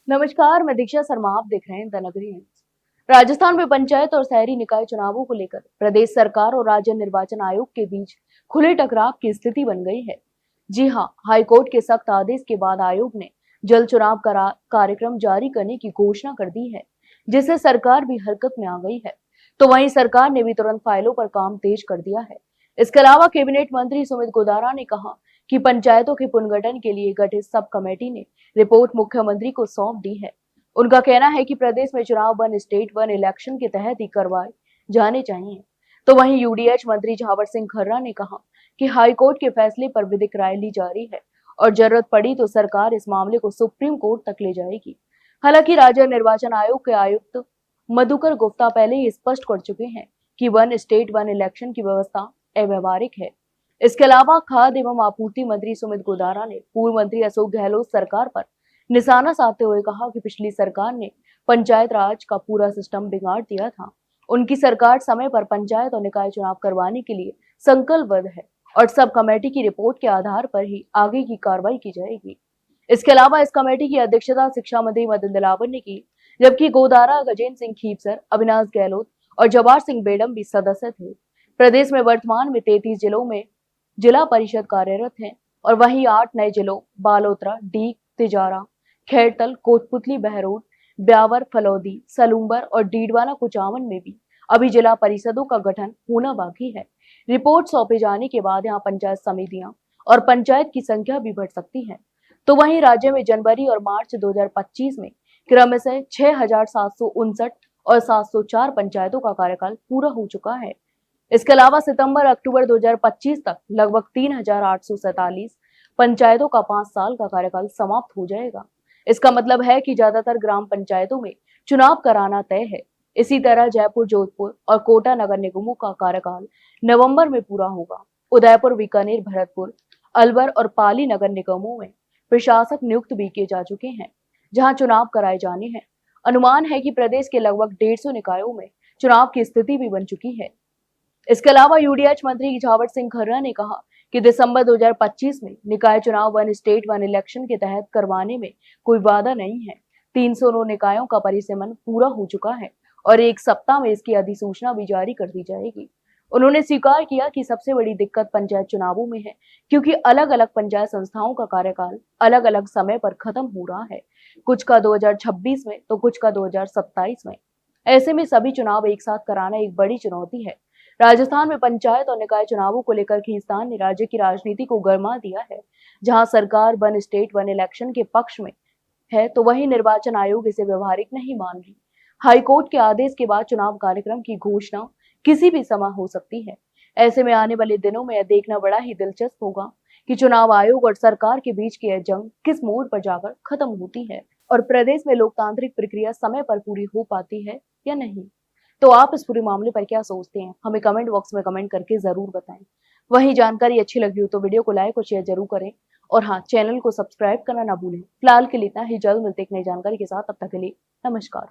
नमस्कार, मैं दीक्षा शर्मा। आप देख रहे हैं द नगरी न्यूज। राजस्थान में पंचायत और शहरी निकाय चुनावों को लेकर प्रदेश सरकार और राज्य निर्वाचन आयोग के बीच खुले टकराव की स्थिति बन गई है। जी हां, हाईकोर्ट के सख्त आदेश के बाद आयोग ने जल्द चुनाव कार्यक्रम जारी करने की घोषणा कर दी है, जिससे सरकार भी हरकत में आ गई है। तो वहीं सरकार ने भी तुरंत फाइलों पर काम तेज कर दिया है। इसके अलावा कैबिनेट मंत्री सुमित गोदारा ने कहा कि पंचायतों के पुनर्गठन के लिए गठित सब कमेटी ने रिपोर्ट मुख्यमंत्री को सौंप दी है। उनका कहना है कि प्रदेश में चुनाव वन स्टेट वन इलेक्शन के तहत ही करवाए जाने चाहिए। तो वहीं यूडीएच मंत्री झावर सिंह खर्रा ने कहा कि हाईकोर्ट के फैसले पर विधिक राय ली जा रही है और जरूरत पड़ी तो सरकार इस मामले को सुप्रीम कोर्ट तक ले जाएगी। हालांकि राज्य निर्वाचन आयोग के आयुक्त मधुकर गुप्ता पहले ही स्पष्ट कर चुके हैं कि वन स्टेट वन इलेक्शन की व्यवस्था अव्यवहारिक है। इसके अलावा खाद्य एवं आपूर्ति मंत्री सुमित गोदारा ने पूर्व मंत्री अशोक गहलोत सरकार पर निशाना साधते हुए कहा कि पिछली सरकार ने पंचायत राज का पूरा सिस्टम बिगाड़ दिया था। उनकी सरकार समय पर पंचायत और निकाय चुनाव करवाने के लिए संकल्पबद्ध है और सब कमेटी की रिपोर्ट के आधार पर ही आगे की कार्रवाई की जाएगी। इसके अलावा इस कमेटी की अध्यक्षता शिक्षा मंत्री मदन दिलावर ने की, जबकि गोदारा, गजेंद्र सिंह खीपसर, अविनाश गहलोत और जवाहर सिंह बेडम भी सदस्य थे। प्रदेश में वर्तमान में 33 जिलों में जिला परिषद कार्यरत हैं और वहीं 8 नए जिलों बालोतरा, डीग, तिजारा, खैरतल, कोटपुतली, बहरोड, ब्यावर, फलौदी, सलूम्बर और डीडवाना कुचामन में भी अभी जिला परिषदों का गठन होना बाकी है। रिपोर्ट सौंपे जाने के बाद यहाँ पंचायत समितियां और पंचायत की संख्या भी बढ़ सकती है। तो वहीं राज्य में जनवरी और मार्च 2025 में क्रमशः 6,759 और 704 पंचायतों का कार्यकाल पूरा हो चुका है। इसके अलावा सितंबर अक्टूबर 2025 तक लगभग 3,847 पंचायतों का 5 साल का कार्यकाल समाप्त हो जाएगा। इसका मतलब है कि ज्यादातर ग्राम पंचायतों में चुनाव कराना तय है। इसी तरह जयपुर, जोधपुर और कोटा नगर निगमों का कार्यकाल नवंबर में पूरा होगा। उदयपुर, बीकानेर, भरतपुर, अलवर और पाली नगर निगमों में प्रशासक नियुक्त भी किए जा चुके हैं, जहां चुनाव कराए जाने हैं। अनुमान है कि प्रदेश के लगभग 150 निकायों में चुनाव की स्थिति भी बन चुकी है। इसके अलावा यूडीएच मंत्री झावर सिंह खर्रा ने कहा कि दिसंबर 2025 में निकाय चुनाव वन स्टेट वन इलेक्शन के तहत करवाने में कोई वादा नहीं है। 309 निकायों का परिसीमन पूरा हो चुका है और एक सप्ताह में इसकी अधिसूचना भी जारी कर दी जाएगी। उन्होंने स्वीकार किया कि सबसे बड़ी दिक्कत पंचायत चुनावों में है, क्योंकि अलग अलग पंचायत संस्थाओं का कार्यकाल अलग अलग समय पर खत्म हो रहा है, कुछ का 2026 में तो कुछ का 2027 में। ऐसे में सभी चुनाव एक साथ कराना एक बड़ी चुनौती है। राजस्थान में पंचायत और निकाय चुनावों को लेकर खींचतान ने राज्य की राजनीति को गरमा दिया है। जहां सरकार वन स्टेट वन इलेक्शन के पक्ष में है, तो वहीं निर्वाचन आयोग इसे व्यवहारिक नहीं मान रही। हाईकोर्ट के आदेश के बाद चुनाव कार्यक्रम की घोषणा किसी भी समय हो सकती है। ऐसे में आने वाले दिनों में यह देखना बड़ा ही दिलचस्प होगा कि चुनाव आयोग और सरकार के बीच की यह जंग किस मोड़ पर जाकर खत्म होती है और प्रदेश में लोकतांत्रिक प्रक्रिया समय पर पूरी हो पाती है या नहीं। तो आप इस पूरे मामले पर क्या सोचते हैं, हमें कमेंट बॉक्स में कमेंट करके जरूर बताएं। वहीं जानकारी अच्छी लगी हो तो वीडियो को लाइक और शेयर जरूर करें और हाँ, चैनल को सब्सक्राइब करना ना भूलें। फिलहाल के लिए इतना ही, जल्द मिलते एक नई जानकारी के साथ। तब तक के लिए नमस्कार।